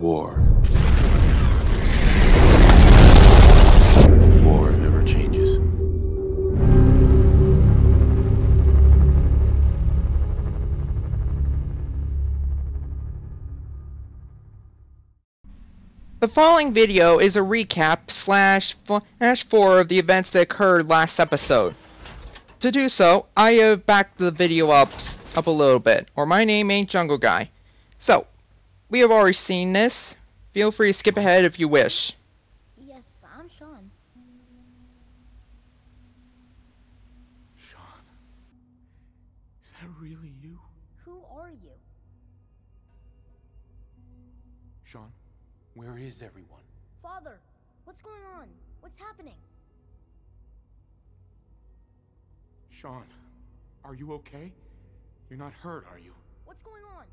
War. War never changes. The following video is a recap slash flash forward of the events that occurred last episode. To do so, I have backed the video up a little bit, or my name ain't Jungoguy. So, we have already seen this. Feel free to skip ahead if you wish. Yes, I'm Sean. Sean, is that really you? Who are you? Sean, where is everyone? Father, what's going on? What's happening? Sean, are you okay? You're not hurt, are you? What's going on?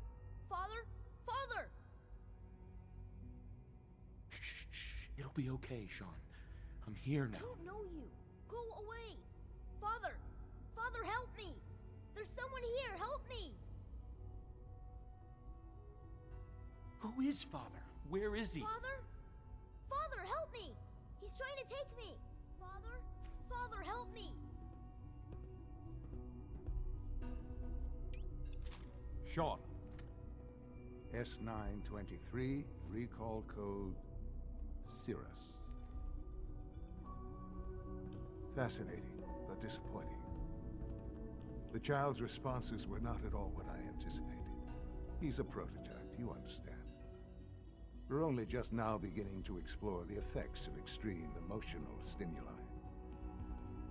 Father? Father! Shh, shh, it'll be okay, Sean. I'm here now. I don't know you. Go away. Father! Father, help me! There's someone here, help me! Who is Father? Where is he? Father? Father, help me! He's trying to take me! Father? Father, help me! Sean. S923, recall code Cirrus. Fascinating, but disappointing. The child's responses were not at all what I anticipated. He's a prototype, you understand. We're only just now beginning to explore the effects of extreme emotional stimuli.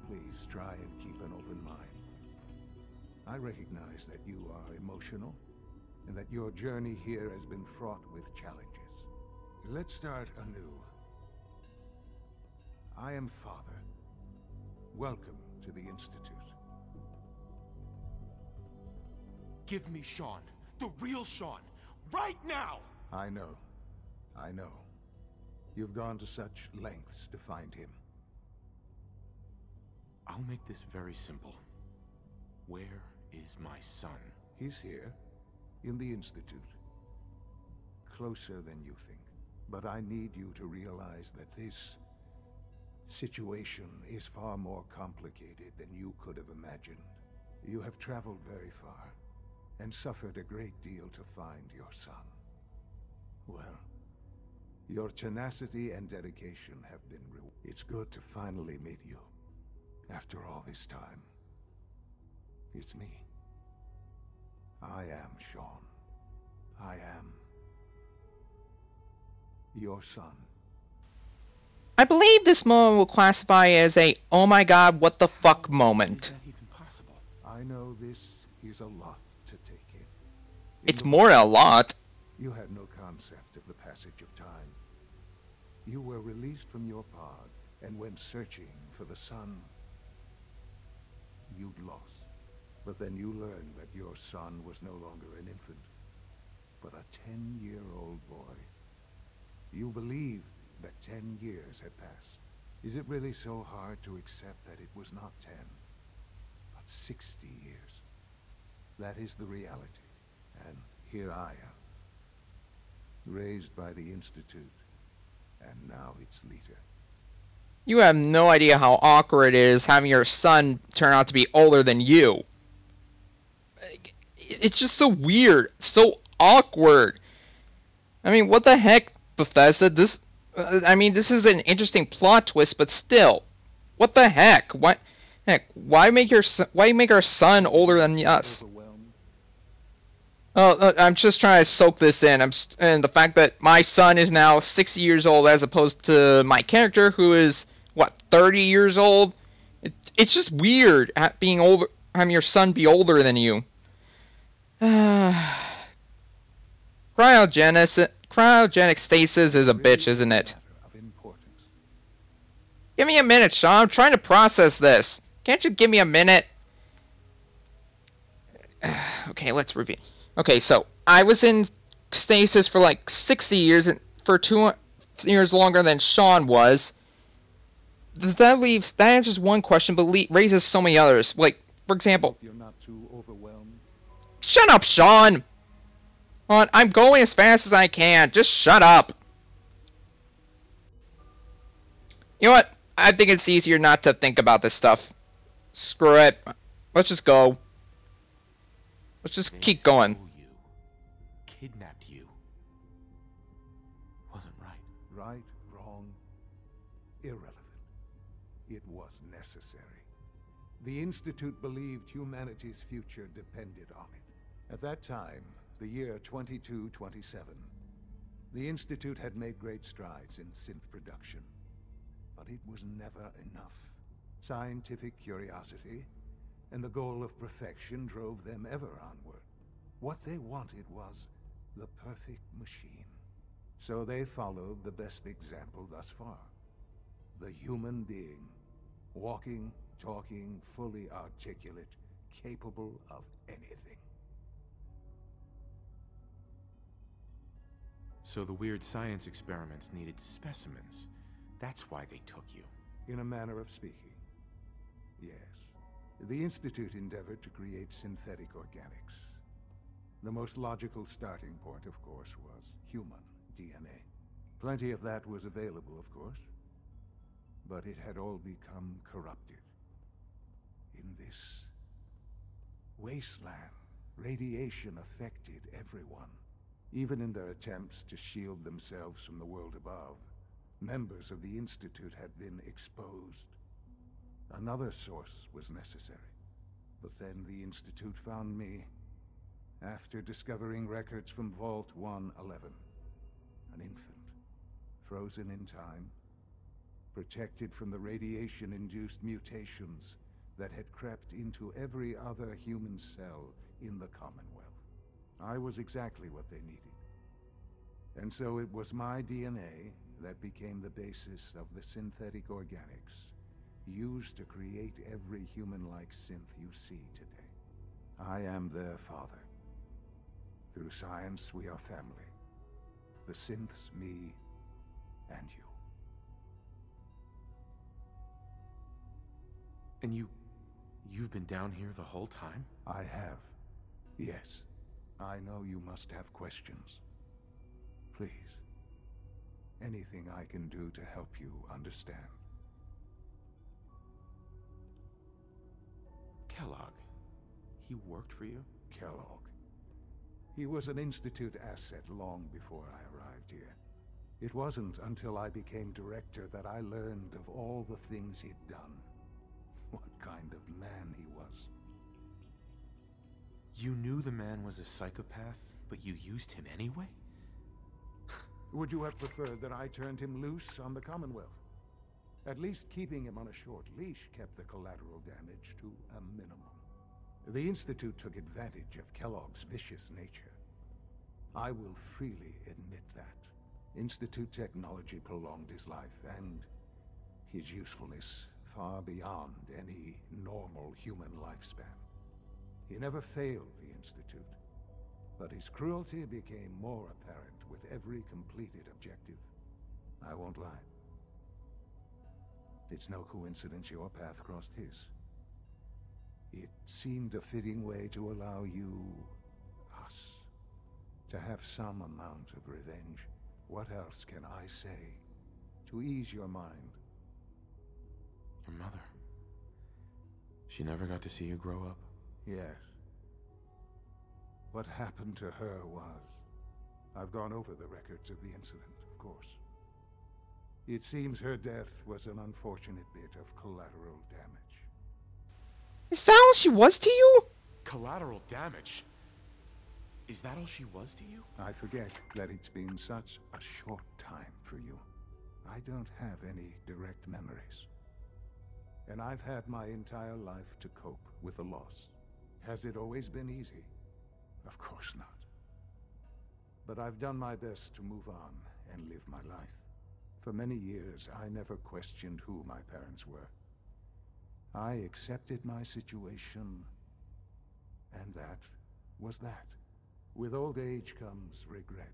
Please try and keep an open mind. I recognize that you are emotional, and that your journey here has been fraught with challenges. Let's start anew. I am Father. Welcome to the Institute. Give me Sean. The real Sean. Right now! I know. I know. You've gone to such lengths to find him. I'll make this very simple. Where is my son? He's here, in the Institute. Closer than you think. But I need you to realize that this situation is far more complicated than you could have imagined. You have traveled very far, and suffered a great deal to find your son. Well, your tenacity and dedication have been rewarded. It's good to finally meet you, after all this time. It's me. I am Sean. I am your son. I believe this moment will classify as a oh my god what the fuck moment. Is that even possible? I know this is a lot to take in. It's more than a lot. You had no concept of the passage of time. You were released from your pod, and went searching for the sun you'd lost. But then you learned that your son was no longer an infant, but a 10-year-old boy. You believed that 10 years had passed. Is it really so hard to accept that it was not 10, but 60 years? That is the reality, and here I am, raised by the Institute, and now its leader. You have no idea how awkward it is having your son turn out to be older than you. It's just so weird, so awkward. I mean, what the heck, Bethesda? This is an interesting plot twist, but still, what the heck? Why make our son older than us? Oh, I'm just trying to soak this in. And the fact that my son is now 60 years old as opposed to my character, who is what, 30 years old. It's just weird being older, having your son be older than you. Cryogenic stasis is a bitch, isn't it? Give me a minute, Sean. I'm trying to process this. Can't you give me a minute? Okay, let's review. Okay, so I was in stasis for like 60 years, and for 2 years longer than Sean was. That answers one question, but raises so many others. Like, for example, You're not too overwhelmed. Shut up, Sean! on, I'm going as fast as I can. Just shut up. You know what? I think it's easier not to think about this stuff. Screw it. Let's just go. Let's just They keep going. stole you, kidnapped you. Wasn't right. Right, wrong, irrelevant. It was necessary. The Institute believed humanity's future depended on it. At that time, the year 2227, the Institute had made great strides in synth production. But it was never enough. Scientific curiosity and the goal of perfection drove them ever onward. What they wanted was the perfect machine. So they followed the best example thus far. The human being. Walking, talking, fully articulate, capable of anything. So the weird science experiments needed specimens. That's why they took you. In a manner of speaking. Yes. The Institute endeavored to create synthetic organics. The most logical starting point, of course, was human DNA. Plenty of that was available, of course. But it had all become corrupted. In this wasteland, radiation affected everyone. Even in their attempts to shield themselves from the world above, members of the Institute had been exposed. Another source was necessary. But then the Institute found me after discovering records from Vault 111. An infant, frozen in time, protected from the radiation-induced mutations that had crept into every other human cell in the Commonwealth. I was exactly what they needed. And so it was my DNA that became the basis of the synthetic organics used to create every human-like synth you see today. I am their father. Through science, we are family. The synths, me, and you. And you've been down here the whole time? I have. Yes. I know you must have questions. Please. Anything I can do to help you understand. Kellogg. He worked for you? Kellogg. He was an Institute asset long before I arrived here. It wasn't until I became director that I learned of all the things he'd done. What kind of man he was. You knew the man was a psychopath, but you used him anyway? Would you have preferred that I turned him loose on the Commonwealth? At least keeping him on a short leash kept the collateral damage to a minimum. The Institute took advantage of Kellogg's vicious nature. I will freely admit that. Institute technology prolonged his life, and his usefulness far beyond any normal human lifespan. He never failed the Institute, but his cruelty became more apparent with every completed objective. I won't lie. It's no coincidence your path crossed his. It seemed a fitting way to allow you, us, to have some amount of revenge. What else can I say to ease your mind? Your mother. She never got to see you grow up? Yes. What happened to her was... I've gone over the records of the incident, of course. It seems her death was an unfortunate bit of collateral damage. Is that all she was to you? Collateral damage? Is that all she was to you? I forget that it's been such a short time for you. I don't have any direct memories. And I've had my entire life to cope with the loss. Has it always been easy? Of course not. But I've done my best to move on and live my life. For many years, I never questioned who my parents were. I accepted my situation, and that was that. With old age comes regret.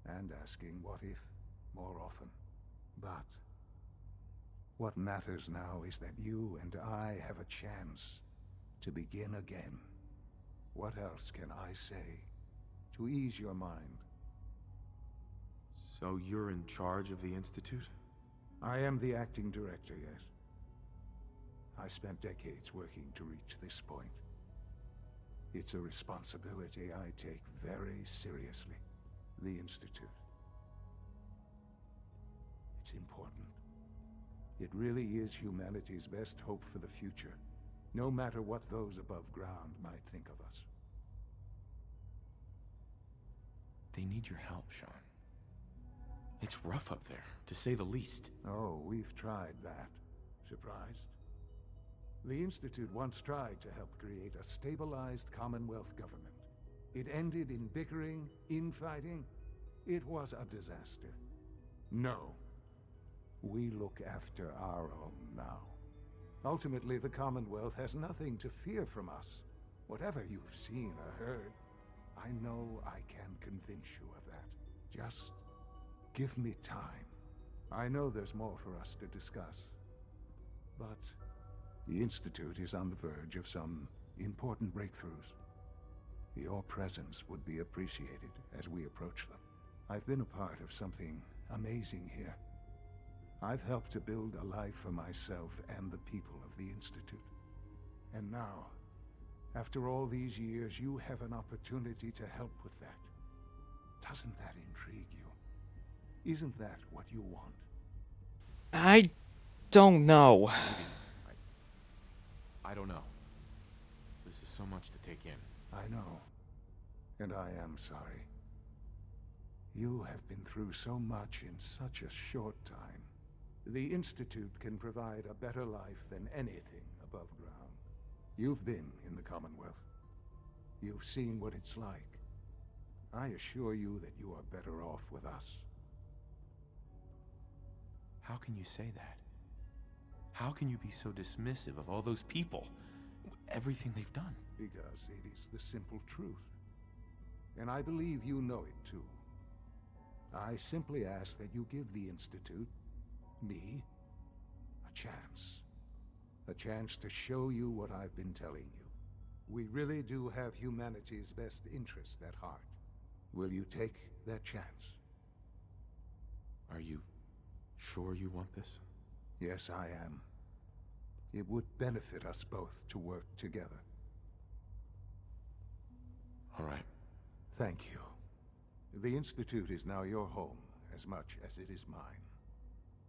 And asking what if more often. But what matters now is that you and I have a chance to begin again. What else can I say to ease your mind. So you're in charge of the Institute? I am the acting director, yes. I spent decades working to reach this point. It's a responsibility I take very seriously. The Institute. It's important. It really is humanity's best hope for the future, no matter what those above ground might think of us. They need your help, Sean. It's rough up there, to say the least. Oh, we've tried that. Surprised? The Institute once tried to help create a stabilized Commonwealth government. It ended in bickering, infighting. It was a disaster. No. We look after our own now. Ultimately, the Commonwealth has nothing to fear from us. Whatever you've seen or heard, I know I can convince you of that. Just give me time. I know there's more for us to discuss. But the Institute is on the verge of some important breakthroughs. Your presence would be appreciated as we approach them. I've been a part of something amazing here. I've helped to build a life for myself and the people of the Institute. And now, after all these years, you have an opportunity to help with that. Doesn't that intrigue you? Isn't that what you want? I don't know. I don't know. This is so much to take in. I know. And I am sorry. You have been through so much in such a short time. The Institute can provide a better life than anything above ground. You've been in the Commonwealth. You've seen what it's like. I assure you that you are better off with us. How can you say that? How can you be so dismissive of all those people? Everything they've done? Because it is the simple truth. And I believe you know it too. I simply ask that you give the Institute, me, a chance. A chance to show you what I've been telling you. We really do have humanity's best interest at heart. Will you take that chance? Are you sure you want this? Yes, I am. It would benefit us both to work together. All right. Thank you. The Institute is now your home as much as it is mine.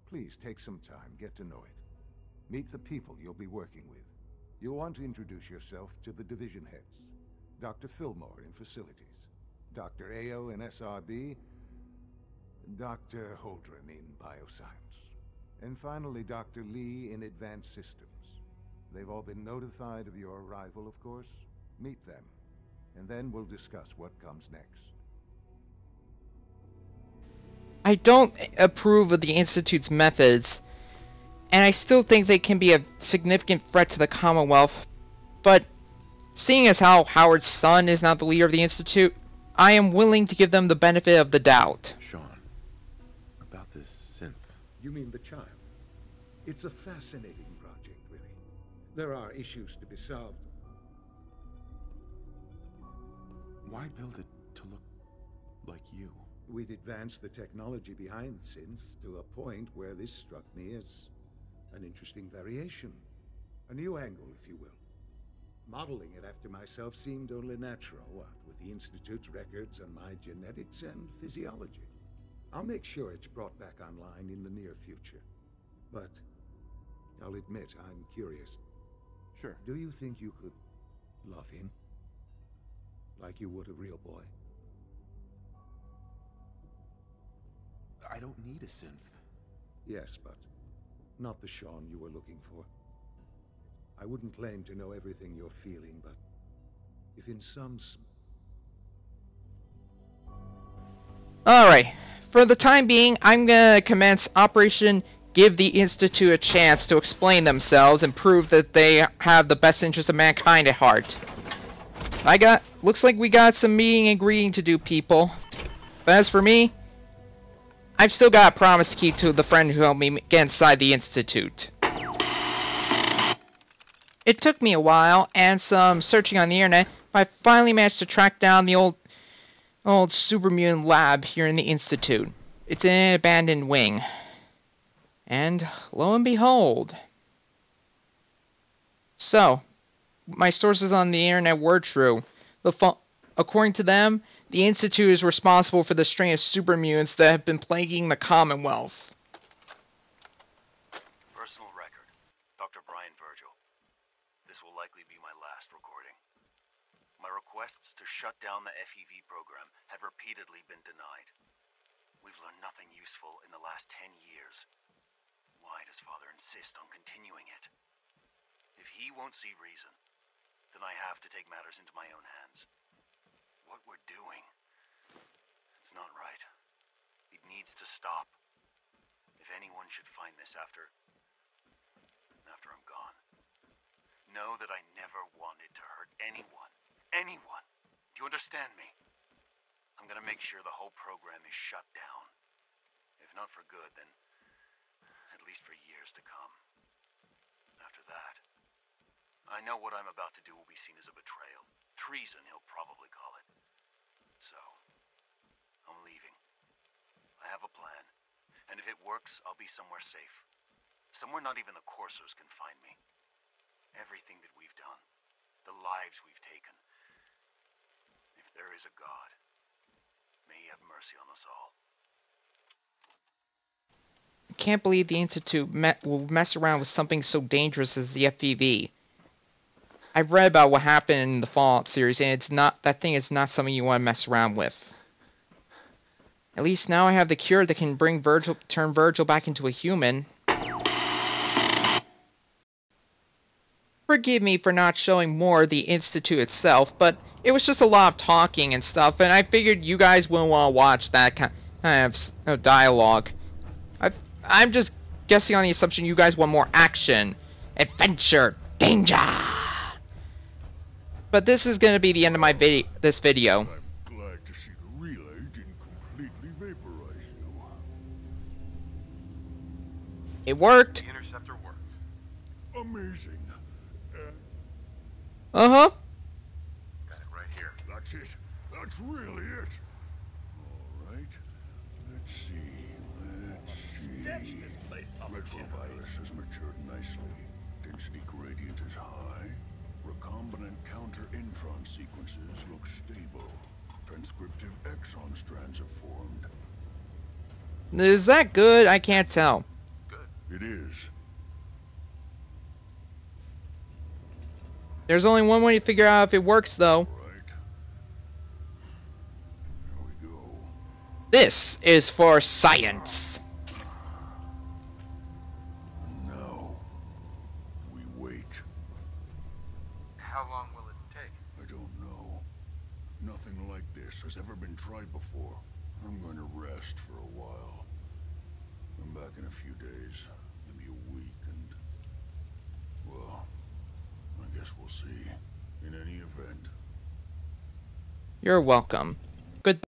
Please take some time, get to know it. Meet the people you'll be working with. You'll want to introduce yourself to the division heads. Dr. Fillmore in Facilities, Dr. Ayo in SRB, Dr. Holdren in Bioscience, and finally Dr. Lee in Advanced Systems. They've all been notified of your arrival, of course. Meet them, and then we'll discuss what comes next. I don't approve of the Institute's methods, and I still think they can be a significant threat to the Commonwealth, but seeing as how Howard's son is not the leader of the Institute, I am willing to give them the benefit of the doubt. Sean, about this synth. You mean the child? It's a fascinating project, really. There are issues to be solved. Why build it to look like you? We'd advanced the technology behind synths to a point where this struck me as an interesting variation. A new angle, if you will. Modeling it after myself seemed only natural, what with the Institute's records on my genetics and physiology. I'll make sure it's brought back online in the near future. But I'll admit I'm curious. Sure. Do you think you could love him? Like you would a real boy? I don't need a synth. Yes, but not the Sean you were looking for. I wouldn't claim to know everything you're feeling, but if in some... Alright, for the time being, I'm gonna commence Operation Give the Institute a Chance to explain themselves and prove that they have the best interest of mankind at heart. Looks like we got some meeting and greeting to do, people. But as for me, I've still got a promise to keep to the friend who helped me get inside the Institute. It took me a while and some searching on the internet, but I finally managed to track down the old old super mutant lab here in the Institute. It's in an abandoned wing. And lo and behold. So, my sources on the internet were true. According to them, the Institute is responsible for the strain of super mutants that have been plaguing the Commonwealth. Personal record. Dr. Brian Virgil. This will likely be my last recording. My requests to shut down the FEV program have repeatedly been denied. We've learned nothing useful in the last 10 years. Why does Father insist on continuing it? If he won't see reason, then I have to take matters into my own hands. What we're doing, it's not right. It needs to stop. If anyone should find this after I'm gone, know that I never wanted to hurt anyone. Anyone. Do you understand me? I'm gonna make sure the whole program is shut down. If not for good, then at least for years to come. After that, I know what I'm about to do will be seen as a betrayal. Treason, he'll probably call it. So, I'm leaving. I have a plan. And if it works, I'll be somewhere safe. Somewhere not even the coursers can find me. Everything that we've done, the lives we've taken. If there is a God, may he have mercy on us all. I can't believe the Institute will mess around with something so dangerous as the FEV. I've read about what happened in the Fallout series, and that thing is not something you want to mess around with. At least now I have the cure that can turn Virgil back into a human. Forgive me for not showing more of the Institute itself, but it was just a lot of talking and stuff, and I figured you guys wouldn't want to watch that kind of dialogue. I'm just guessing on the assumption you guys want more action, adventure, danger. But this is going to be the end of my this video. I'm glad to see the relay didn't completely vaporize you. It worked. The interceptor worked. Amazing. Uh-huh. Got it right here. That's it. That's really it. All right. Let's see. This place Retrovirus has matured nicely. Density gradient is high. Recombinant counter-intron sequences look stable. Transcriptive exon strands have formed. Is that good? I can't tell. It is. There's only one way to figure out if it works, though. Right. Here we go. This is for science. Now, we wait. How long will it take? I don't know. Nothing like this has ever been tried before. I'm going to rest for a while. I'm back in a few days, maybe a week, and... well, I guess we'll see. In any event. You're welcome. Good.